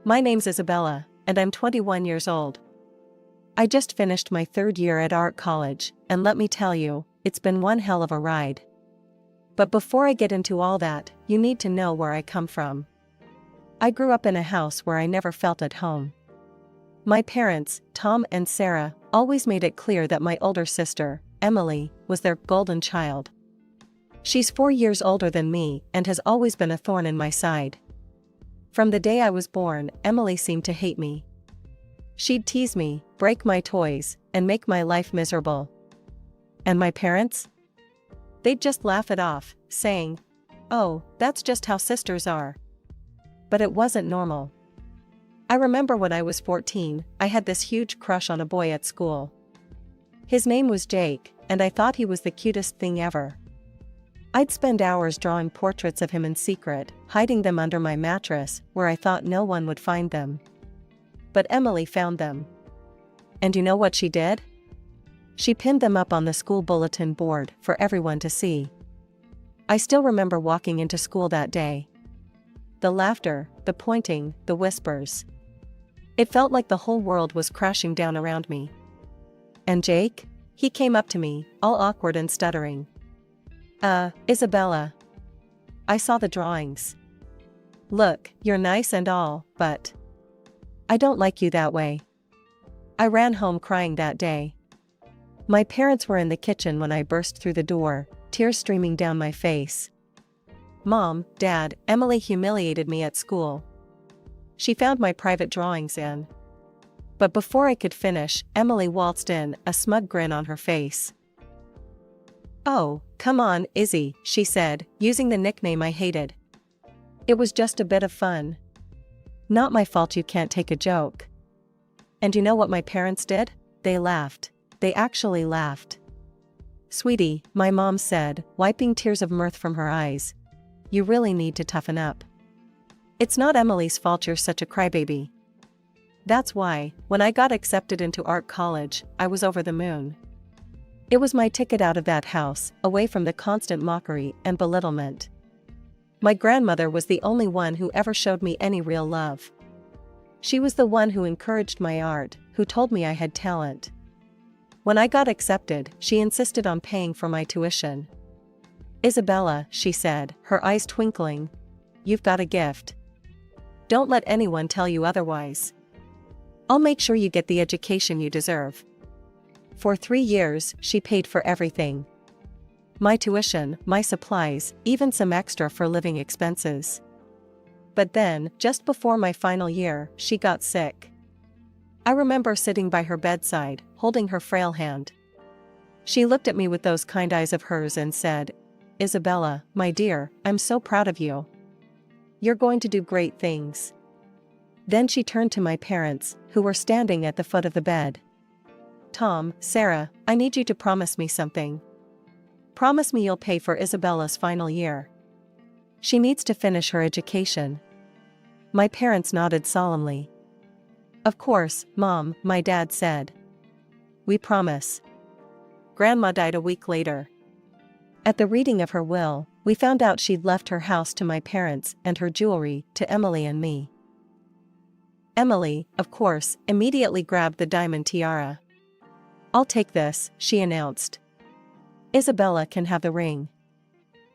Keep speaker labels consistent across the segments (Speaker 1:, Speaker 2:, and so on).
Speaker 1: My name's Isabella, and I'm 21 years old. I just finished my third year at art college, and let me tell you, it's been one hell of a ride. But before I get into all that, you need to know where I come from. I grew up in a house where I never felt at home. My parents, Tom and Sarah, always made it clear that my older sister, Emily, was their golden child. She's 4 years older than me and has always been a thorn in my side. From the day I was born, Emily seemed to hate me. She'd tease me, break my toys, and make my life miserable. And my parents? They'd just laugh it off, saying, "Oh, that's just how sisters are." But it wasn't normal. I remember when I was 14, I had this huge crush on a boy at school. His name was Jake, and I thought he was the cutest thing ever. I'd spend hours drawing portraits of him in secret, hiding them under my mattress where I thought no one would find them. But Emily found them. And you know what she did? She pinned them up on the school bulletin board for everyone to see. I still remember walking into school that day. The laughter, the pointing, the whispers. It felt like the whole world was crashing down around me. And Jake? He came up to me, all awkward and stuttering. Isabella. I saw the drawings. Look, you're nice and all, but I don't like you that way. I ran home crying that day. My parents were in the kitchen when I burst through the door, tears streaming down my face. Mom, Dad, Emily humiliated me at school. She found my private drawings in. But before I could finish, Emily waltzed in, a smug grin on her face. "Oh, come on, Izzy," she said, using the nickname I hated. "It was just a bit of fun. Not my fault you can't take a joke." And you know what my parents did? They laughed. They actually laughed. "Sweetie," my mom said, wiping tears of mirth from her eyes, "you really need to toughen up. It's not Emily's fault you're such a crybaby." That's why, when I got accepted into art college, I was over the moon. It was my ticket out of that house, away from the constant mockery and belittlement. My grandmother was the only one who ever showed me any real love. She was the one who encouraged my art, who told me I had talent. When I got accepted, she insisted on paying for my tuition. "Isabella," she said, her eyes twinkling, "you've got a gift. Don't let anyone tell you otherwise. I'll make sure you get the education you deserve." For 3 years, she paid for everything. My tuition, my supplies, even some extra for living expenses. But then, just before my final year, she got sick. I remember sitting by her bedside, holding her frail hand. She looked at me with those kind eyes of hers and said, "Isabella, my dear, I'm so proud of you. You're going to do great things." Then she turned to my parents, who were standing at the foot of the bed. "Tom, Sarah, I need you to promise me something. Promise me you'll pay for Isabella's final year. She needs to finish her education." My parents nodded solemnly. "Of course, Mom," my dad said. "We promise." Grandma died a week later. At the reading of her will, we found out she'd left her house to my parents and her jewelry to Emily and me. Emily, of course, immediately grabbed the diamond tiara. "I'll take this," she announced. "Isabella can have the ring.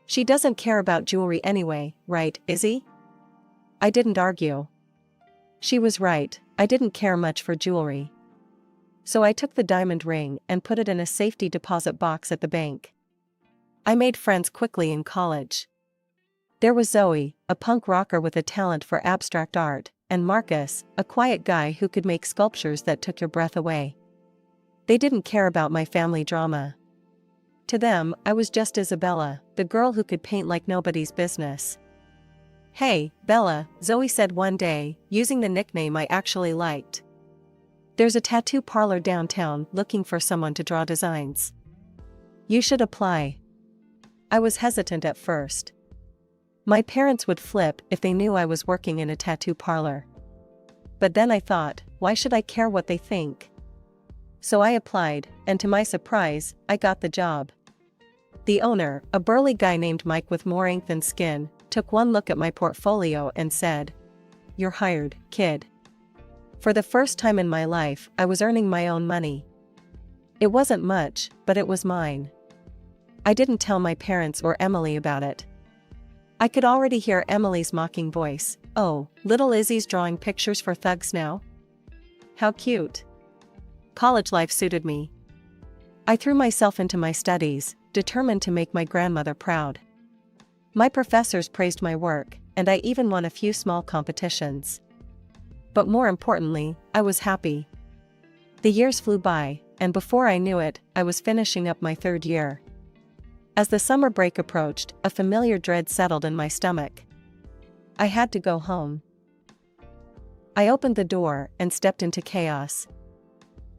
Speaker 1: She doesn't care about jewelry anyway, right, Izzy?" I didn't argue. She was right, I didn't care much for jewelry. So I took the diamond ring and put it in a safety deposit box at the bank. I made friends quickly in college. There was Zoe, a punk rocker with a talent for abstract art, and Marcus, a quiet guy who could make sculptures that took your breath away. They didn't care about my family drama. To them, I was just Isabella, the girl who could paint like nobody's business. "Hey, Bella," Zoe said one day, using the nickname I actually liked. "There's a tattoo parlor downtown looking for someone to draw designs. You should apply." I was hesitant at first. My parents would flip if they knew I was working in a tattoo parlor. But then I thought, why should I care what they think? So I applied, and to my surprise, I got the job. The owner, a burly guy named Mike with more ink than skin, took one look at my portfolio and said, you're hired, kid." For the first time in my life, I was earning my own money. It wasn't much, but it was mine. I didn't tell my parents or Emily about it. I could already hear Emily's mocking voice. "Oh, little Izzy's drawing pictures for thugs now? How cute." College life suited me. I threw myself into my studies, determined to make my grandmother proud. My professors praised my work, and I even won a few small competitions. But more importantly, I was happy. The years flew by, and before I knew it, I was finishing up my third year. As the summer break approached, a familiar dread settled in my stomach. I had to go home. I opened the door and stepped into chaos.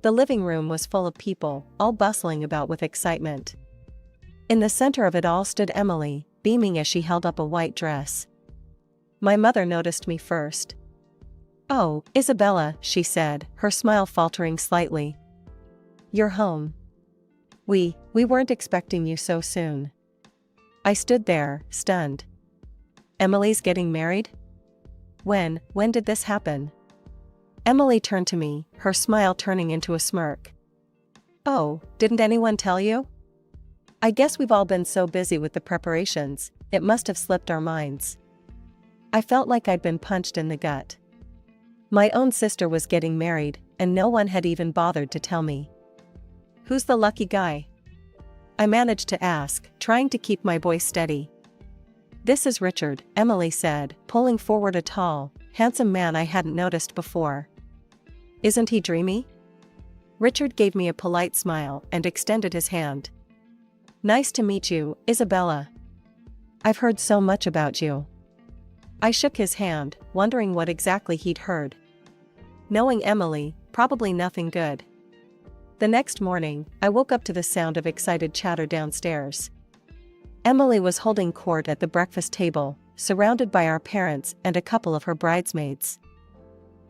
Speaker 1: The living room was full of people, all bustling about with excitement. In the center of it all stood Emily, beaming as she held up a white dress. My mother noticed me first. "Oh, Isabella," she said, her smile faltering slightly. "You're home. We weren't expecting you so soon." I stood there, stunned. "Emily's getting married? When did this happen?" Emily turned to me, her smile turning into a smirk. "Oh, didn't anyone tell you? I guess we've all been so busy with the preparations, it must have slipped our minds." I felt like I'd been punched in the gut. My own sister was getting married, and no one had even bothered to tell me. "Who's the lucky guy?" I managed to ask, trying to keep my voice steady. "This is Richard," Emily said, pulling forward a tall, handsome man I hadn't noticed before. "Isn't he dreamy?" Richard gave me a polite smile and extended his hand. "Nice to meet you, Isabella. I've heard so much about you." I shook his hand, wondering what exactly he'd heard. Knowing Emily, probably nothing good. The next morning, I woke up to the sound of excited chatter downstairs. Emily was holding court at the breakfast table, surrounded by our parents and a couple of her bridesmaids.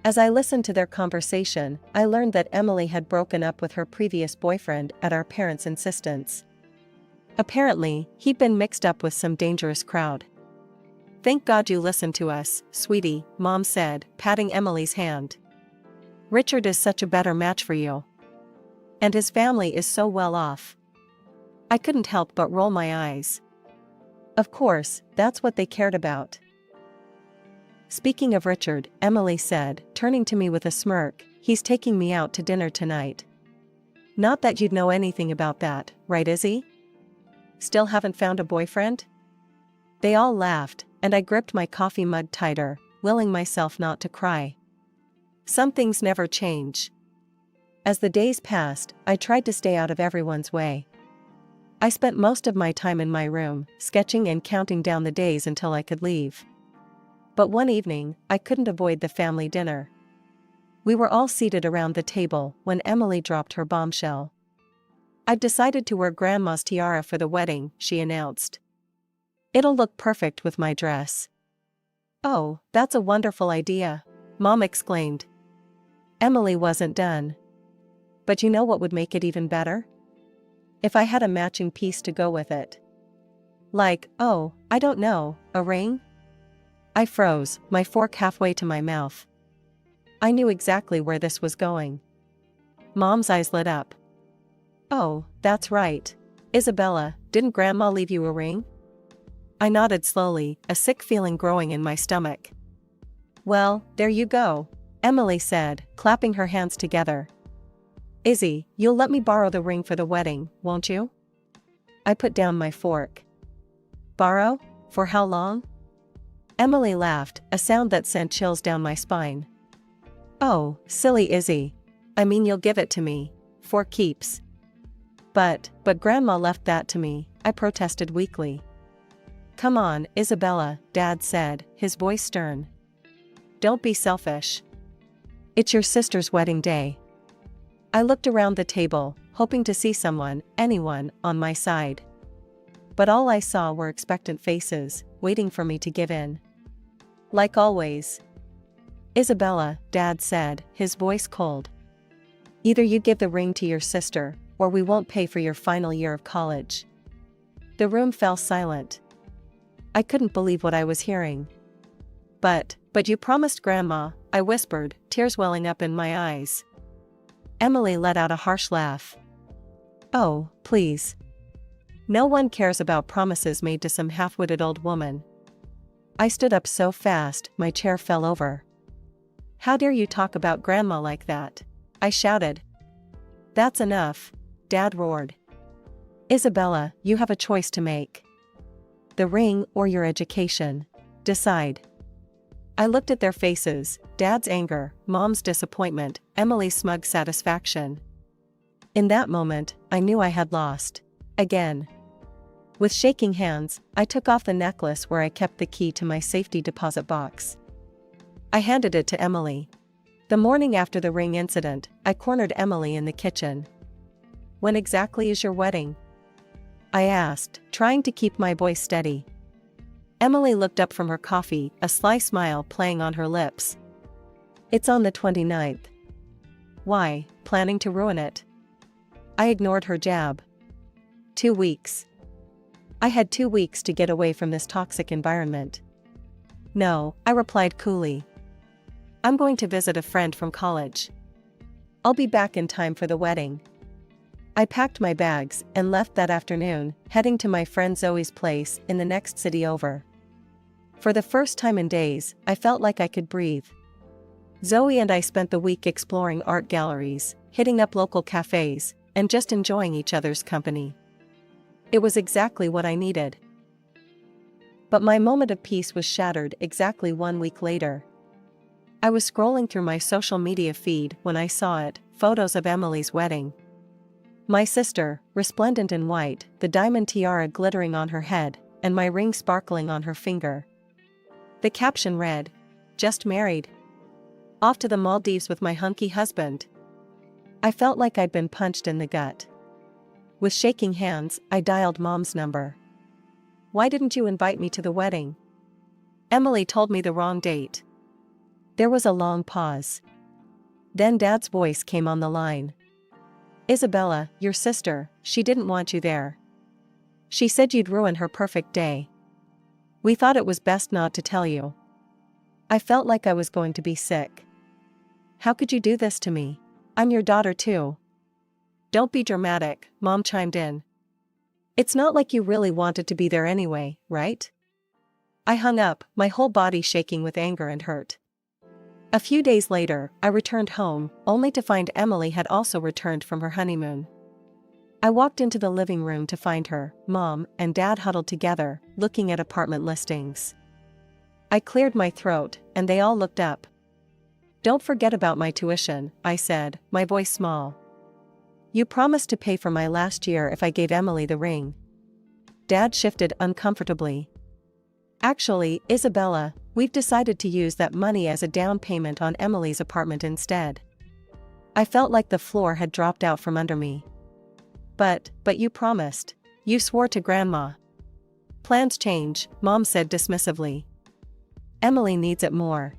Speaker 1: As I listened to their conversation, I learned that Emily had broken up with her previous boyfriend at our parents' insistence. Apparently, he'd been mixed up with some dangerous crowd. "Thank God you listened to us, sweetie," Mom said, patting Emily's hand. "Richard is such a better match for you. And his family is so well off." I couldn't help but roll my eyes. Of course, that's what they cared about. "Speaking of Richard," Emily said, turning to me with a smirk, "he's taking me out to dinner tonight. Not that you'd know anything about that, right, Izzy? Still haven't found a boyfriend?" They all laughed, and I gripped my coffee mug tighter, willing myself not to cry. Some things never change. As the days passed, I tried to stay out of everyone's way. I spent most of my time in my room, sketching and counting down the days until I could leave. But one evening, I couldn't avoid the family dinner. We were all seated around the table when Emily dropped her bombshell. "I've decided to wear Grandma's tiara for the wedding," she announced. "It'll look perfect with my dress." "Oh, that's a wonderful idea," Mom exclaimed. Emily wasn't done. "But you know what would make it even better? If I had a matching piece to go with it. Like, oh, I don't know, a ring?" I froze, my fork halfway to my mouth. I knew exactly where this was going. Mom's eyes lit up. "Oh, that's right. Isabella, didn't Grandma leave you a ring?" I nodded slowly, a sick feeling growing in my stomach. "Well, there you go," Emily said, clapping her hands together. "Izzy, you'll let me borrow the ring for the wedding, won't you?" I put down my fork. "Borrow? For how long?" Emily laughed, a sound that sent chills down my spine. "Oh, silly Izzy. I mean, you'll give it to me. For keeps." But Grandma left that to me," I protested weakly. "Come on, Isabella," Dad said, his voice stern. "Don't be selfish. It's your sister's wedding day." I looked around the table, hoping to see someone, anyone, on my side. But all I saw were expectant faces, waiting for me to give in. Like always. "Isabella," Dad said, his voice cold. "Either you give the ring to your sister, or we won't pay for your final year of college." The room fell silent. I couldn't believe what I was hearing. But But you promised Grandma, I whispered, tears welling up in my eyes. Emily let out a harsh laugh. Oh, please. No one cares about promises made to some half-witted old woman. I stood up so fast, my chair fell over. How dare you talk about Grandma like that? I shouted. That's enough, Dad roared. Isabella, you have a choice to make. The ring or your education. Decide. I looked at their faces, Dad's anger, Mom's disappointment, Emily's smug satisfaction. In that moment, I knew I had lost. Again. With shaking hands, I took off the necklace where I kept the key to my safety deposit box. I handed it to Emily. The morning after the ring incident, I cornered Emily in the kitchen. When exactly is your wedding? I asked, trying to keep my voice steady. Emily looked up from her coffee, a sly smile playing on her lips. It's on the 29th. Why, planning to ruin it? I ignored her jab. 2 weeks. I had 2 weeks to get away from this toxic environment. No, I replied coolly. I'm going to visit a friend from college. I'll be back in time for the wedding. I packed my bags and left that afternoon, heading to my friend Zoe's place in the next city over. For the first time in days, I felt like I could breathe. Zoe and I spent the week exploring art galleries, hitting up local cafes, and just enjoying each other's company. It was exactly what I needed. But my moment of peace was shattered exactly 1 week later. I was scrolling through my social media feed when I saw it, photos of Emily's wedding. My sister, resplendent in white, the diamond tiara glittering on her head, and my ring sparkling on her finger. The caption read, "Just married. Off to the Maldives with my hunky husband." I felt like I'd been punched in the gut. With shaking hands, I dialed Mom's number. Why didn't you invite me to the wedding? Emily told me the wrong date. There was a long pause. Then Dad's voice came on the line. Isabella, your sister, she didn't want you there. She said you'd ruin her perfect day. We thought it was best not to tell you. I felt like I was going to be sick. How could you do this to me? I'm your daughter too. Don't be dramatic, Mom chimed in. It's not like you really wanted to be there anyway, right? I hung up, my whole body shaking with anger and hurt. A few days later, I returned home, only to find Emily had also returned from her honeymoon. I walked into the living room to find her, Mom, and Dad huddled together, looking at apartment listings. I cleared my throat, and they all looked up. Don't forget about my tuition, I said, my voice small. You promised to pay for my last year if I gave Emily the ring. Dad shifted uncomfortably. Actually, Isabella, we've decided to use that money as a down payment on Emily's apartment instead. I felt like the floor had dropped out from under me. But you promised. You swore to Grandma. Plans change, Mom said dismissively. Emily needs it more.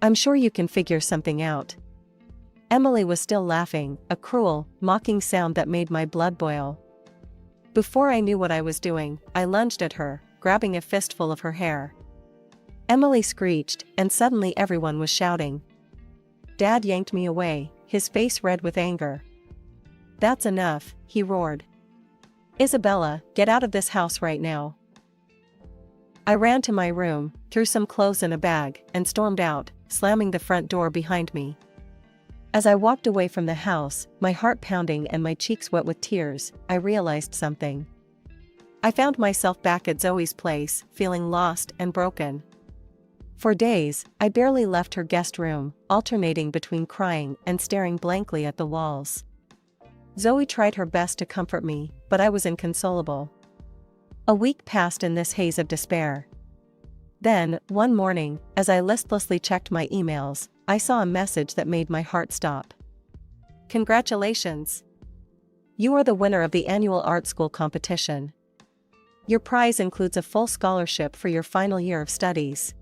Speaker 1: I'm sure you can figure something out. Emily was still laughing, a cruel, mocking sound that made my blood boil. Before I knew what I was doing, I lunged at her, grabbing a fistful of her hair. Emily screeched, and suddenly everyone was shouting. Dad yanked me away, his face red with anger. That's enough, he roared. Isabella, get out of this house right now. I ran to my room, threw some clothes in a bag, and stormed out, slamming the front door behind me. As I walked away from the house, my heart pounding and my cheeks wet with tears, I realized something. I found myself back at Zoe's place, feeling lost and broken. For days, I barely left her guest room, alternating between crying and staring blankly at the walls. Zoe tried her best to comfort me, but I was inconsolable. A week passed in this haze of despair. Then, one morning, as I listlessly checked my emails, I saw a message that made my heart stop. Congratulations! You are the winner of the annual art school competition. Your prize includes a full scholarship for your final year of studies.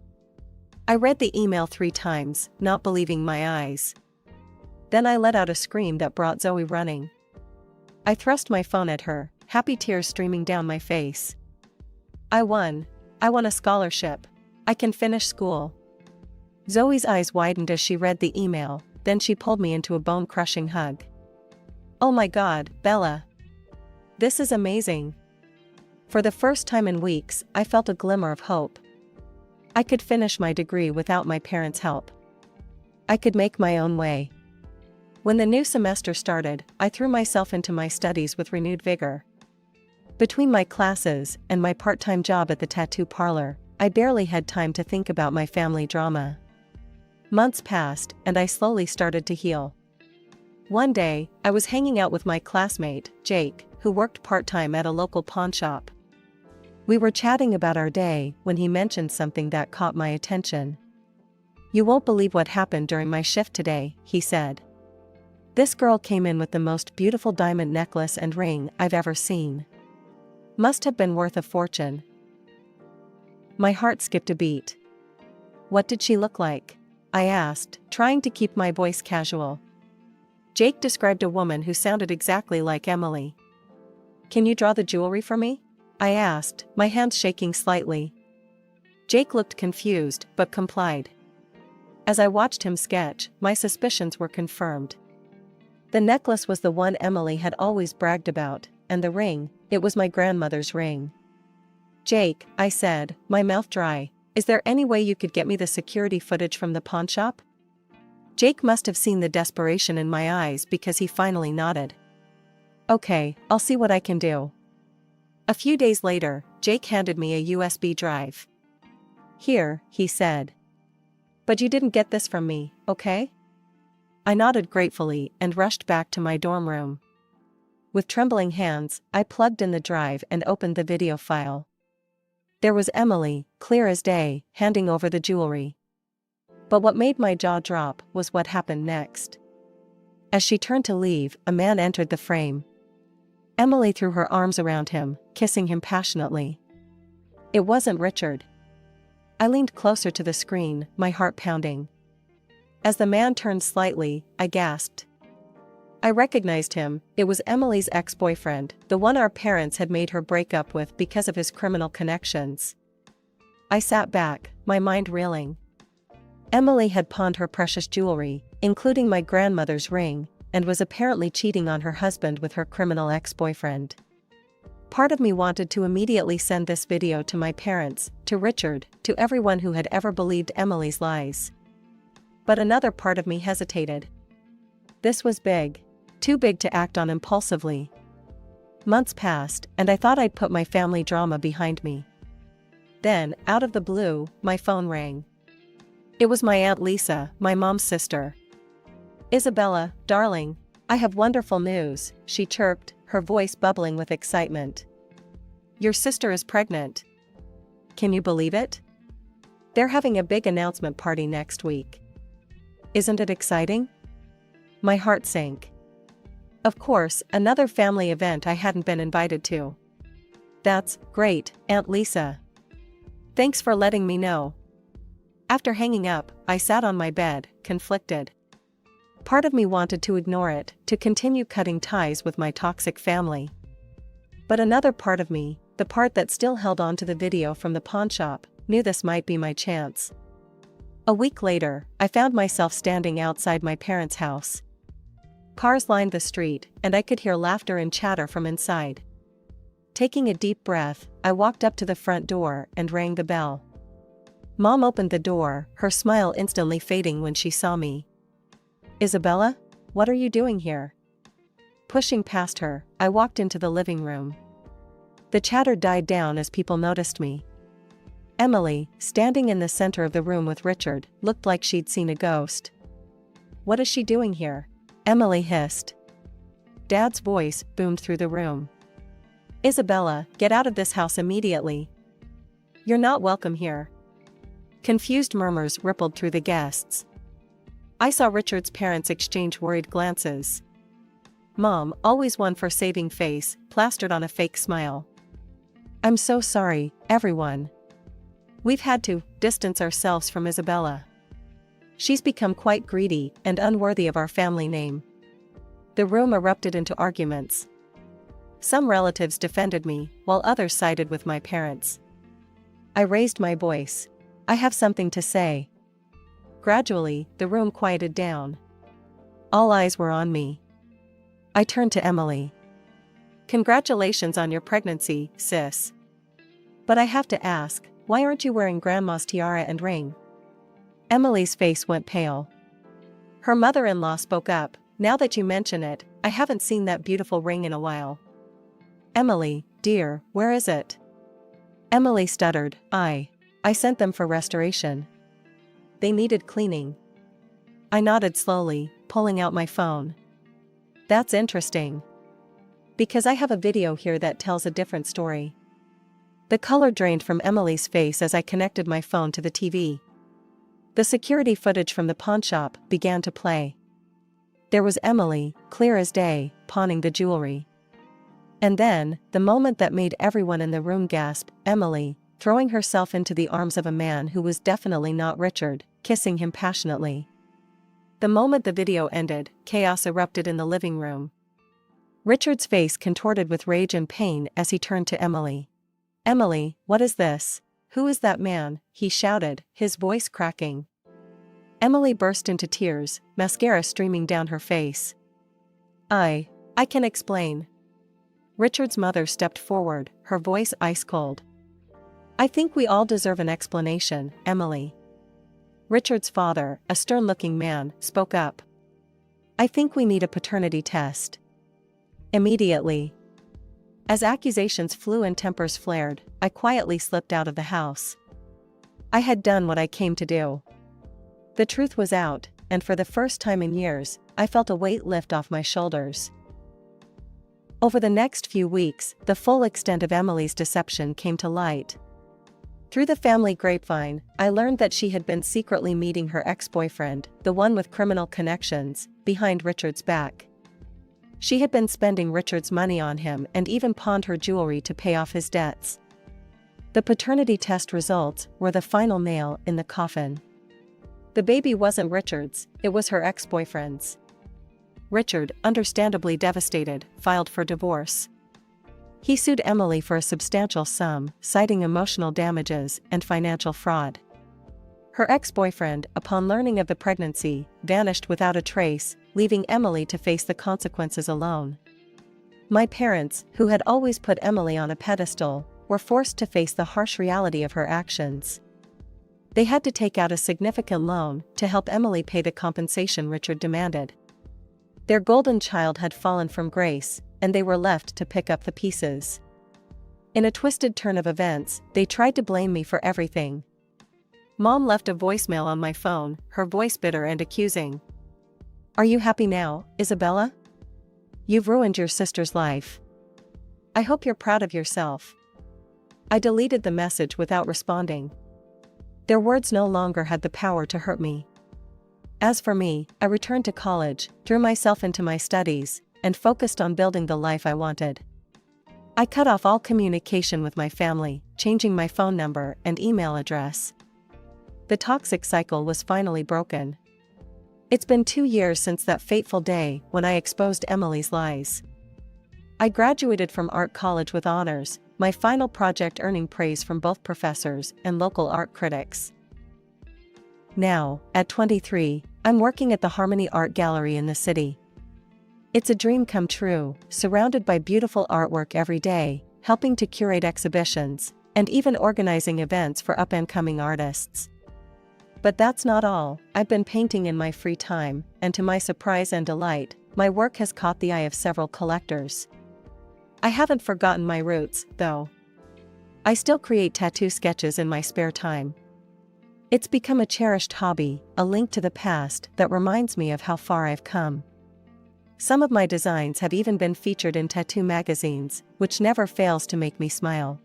Speaker 1: I read the email 3 times, not believing my eyes. Then I let out a scream that brought Zoe running. I thrust my phone at her, happy tears streaming down my face. I won. I won a scholarship. I can finish school. Zoe's eyes widened as she read the email, then she pulled me into a bone-crushing hug. "Oh my God, Bella. This is amazing." For the first time in weeks, I felt a glimmer of hope. I could finish my degree without my parents' help. I could make my own way. When the new semester started, I threw myself into my studies with renewed vigor. Between my classes and my part-time job at the tattoo parlor, I barely had time to think about my family drama. Months passed, and I slowly started to heal. One day, I was hanging out with my classmate, Jake, who worked part-time at a local pawn shop. We were chatting about our day when he mentioned something that caught my attention. "You won't believe what happened during my shift today," he said. "This girl came in with the most beautiful diamond necklace and ring I've ever seen. Must have been worth a fortune." My heart skipped a beat. "What did she look like?" I asked, trying to keep my voice casual. Jake described a woman who sounded exactly like Emily. "Can you draw the jewelry for me?" I asked, my hands shaking slightly. Jake looked confused, but complied. As I watched him sketch, my suspicions were confirmed. The necklace was the one Emily had always bragged about, and the ring, it was my grandmother's ring. "Jake," I said, my mouth dry, "is there any way you could get me the security footage from the pawn shop?" Jake must have seen the desperation in my eyes because he finally nodded. "Okay, I'll see what I can do." A few days later, Jake handed me a USB drive. "Here," he said. "But you didn't get this from me, okay?" I nodded gratefully and rushed back to my dorm room. With trembling hands, I plugged in the drive and opened the video file. There was Emily, clear as day, handing over the jewelry. But what made my jaw drop was what happened next. As she turned to leave, a man entered the frame. Emily threw her arms around him, kissing him passionately. It wasn't Richard. I leaned closer to the screen, my heart pounding. As the man turned slightly, I gasped. I recognized him. It was Emily's ex-boyfriend, the one our parents had made her break up with because of his criminal connections. I sat back, my mind reeling. Emily had pawned her precious jewelry, including my grandmother's ring, and was apparently cheating on her husband with her criminal ex-boyfriend. Part of me wanted to immediately send this video to my parents, to Richard, to everyone who had ever believed Emily's lies. But another part of me hesitated. This was big. Too big to act on impulsively. Months passed, and I thought I'd put my family drama behind me. Then, out of the blue, my phone rang. It was my Aunt Lisa, my mom's sister. "Isabella, darling, I have wonderful news," she chirped, her voice bubbling with excitement. "Your sister is pregnant. Can you believe it? They're having a big announcement party next week. Isn't it exciting?" My heart sank. Of course, another family event I hadn't been invited to. "That's great, Aunt Lisa. Thanks for letting me know." After hanging up, I sat on my bed, conflicted. Part of me wanted to ignore it, to continue cutting ties with my toxic family. But another part of me, the part that still held on to the video from the pawn shop, knew this might be my chance. A week later, I found myself standing outside my parents' house. Cars lined the street, and I could hear laughter and chatter from inside. Taking a deep breath, I walked up to the front door and rang the bell. Mom opened the door, her smile instantly fading when she saw me. "Isabella, what are you doing here?" Pushing past her, I walked into the living room. The chatter died down as people noticed me. Emily, standing in the center of the room with Richard, looked like she'd seen a ghost. "What is she doing here?" Emily hissed. Dad's voice boomed through the room. "Isabella, get out of this house immediately. You're not welcome here." Confused murmurs rippled through the guests. I saw Richard's parents exchange worried glances. Mom, always one for saving face, plastered on a fake smile. "I'm so sorry, everyone. We've had to distance ourselves from Isabella. She's become quite greedy and unworthy of our family name." The room erupted into arguments. Some relatives defended me, while others sided with my parents. I raised my voice. "I have something to say." Gradually, the room quieted down. All eyes were on me. I turned to Emily. "Congratulations on your pregnancy, sis. But I have to ask, why aren't you wearing Grandma's tiara and ring?" Emily's face went pale. Her mother-in-law spoke up, "Now that you mention it, I haven't seen that beautiful ring in a while." "Emily, dear, where is it?" Emily stuttered, I sent them for restoration. They needed cleaning." I nodded slowly, pulling out my phone. "That's interesting. Because I have a video here that tells a different story." The color drained from Emily's face as I connected my phone to the TV. The security footage from the pawnshop began to play. There was Emily, clear as day, pawning the jewelry. And then, the moment that made everyone in the room gasp, Emily, throwing herself into the arms of a man who was definitely not Richard, kissing him passionately. The moment the video ended, chaos erupted in the living room. Richard's face contorted with rage and pain as he turned to Emily. "Emily, what is this? Who is that man?" he shouted, his voice cracking. Emily burst into tears, mascara streaming down her face. I can explain." Richard's mother stepped forward, her voice ice cold. "I think we all deserve an explanation, Emily." Richard's father, a stern-looking man, spoke up. "I think we need a paternity test." Immediately. As accusations flew and tempers flared, I quietly slipped out of the house. I had done what I came to do. The truth was out, and for the first time in years, I felt a weight lift off my shoulders. Over the next few weeks, the full extent of Emily's deception came to light. Through the family grapevine, I learned that she had been secretly meeting her ex-boyfriend, the one with criminal connections, behind Richard's back. She had been spending Richard's money on him and even pawned her jewelry to pay off his debts. The paternity test results were the final nail in the coffin. The baby wasn't Richard's, it was her ex-boyfriend's. Richard, understandably devastated, filed for divorce. He sued Emily for a substantial sum, citing emotional damages and financial fraud. Her ex-boyfriend, upon learning of the pregnancy, vanished without a trace, leaving Emily to face the consequences alone. My parents, who had always put Emily on a pedestal, were forced to face the harsh reality of her actions. They had to take out a significant loan to help Emily pay the compensation Richard demanded. Their golden child had fallen from grace, and they were left to pick up the pieces. In a twisted turn of events, they tried to blame me for everything. Mom left a voicemail on my phone, her voice bitter and accusing. "Are you happy now, Isabella? You've ruined your sister's life. I hope you're proud of yourself." I deleted the message without responding. Their words no longer had the power to hurt me. As for me, I returned to college, threw myself into my studies, and focused on building the life I wanted. I cut off all communication with my family, changing my phone number and email address. The toxic cycle was finally broken. It's been 2 years since that fateful day when I exposed Emily's lies. I graduated from art college with honors, my final project earning praise from both professors and local art critics. Now, at 23, I'm working at the Harmony Art Gallery in the city. It's a dream come true, surrounded by beautiful artwork every day, helping to curate exhibitions, and even organizing events for up-and-coming artists. But that's not all. I've been painting in my free time, and to my surprise and delight, my work has caught the eye of several collectors. I haven't forgotten my roots, though. I still create tattoo sketches in my spare time. It's become a cherished hobby, a link to the past that reminds me of how far I've come. Some of my designs have even been featured in tattoo magazines, which never fails to make me smile.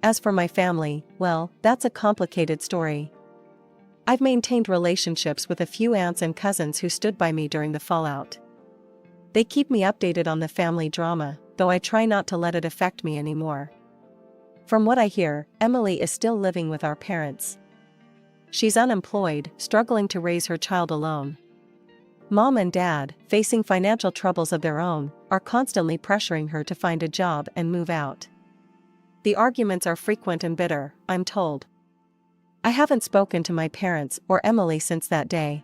Speaker 1: As for my family, well, that's a complicated story. I've maintained relationships with a few aunts and cousins who stood by me during the fallout. They keep me updated on the family drama, though I try not to let it affect me anymore. From what I hear, Emily is still living with our parents. She's unemployed, struggling to raise her child alone. Mom and Dad, facing financial troubles of their own, are constantly pressuring her to find a job and move out. The arguments are frequent and bitter, I'm told. I haven't spoken to my parents or Emily since that day.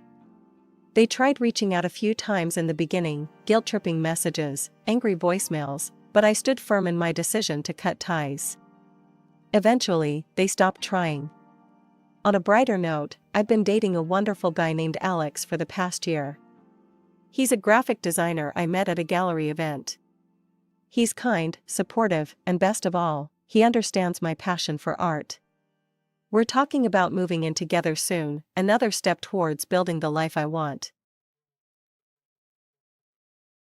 Speaker 1: They tried reaching out a few times in the beginning, guilt-tripping messages, angry voicemails, but I stood firm in my decision to cut ties. Eventually, they stopped trying. On a brighter note, I've been dating a wonderful guy named Alex for the past year. He's a graphic designer I met at a gallery event. He's kind, supportive, and best of all, he understands my passion for art. We're talking about moving in together soon, another step towards building the life I want.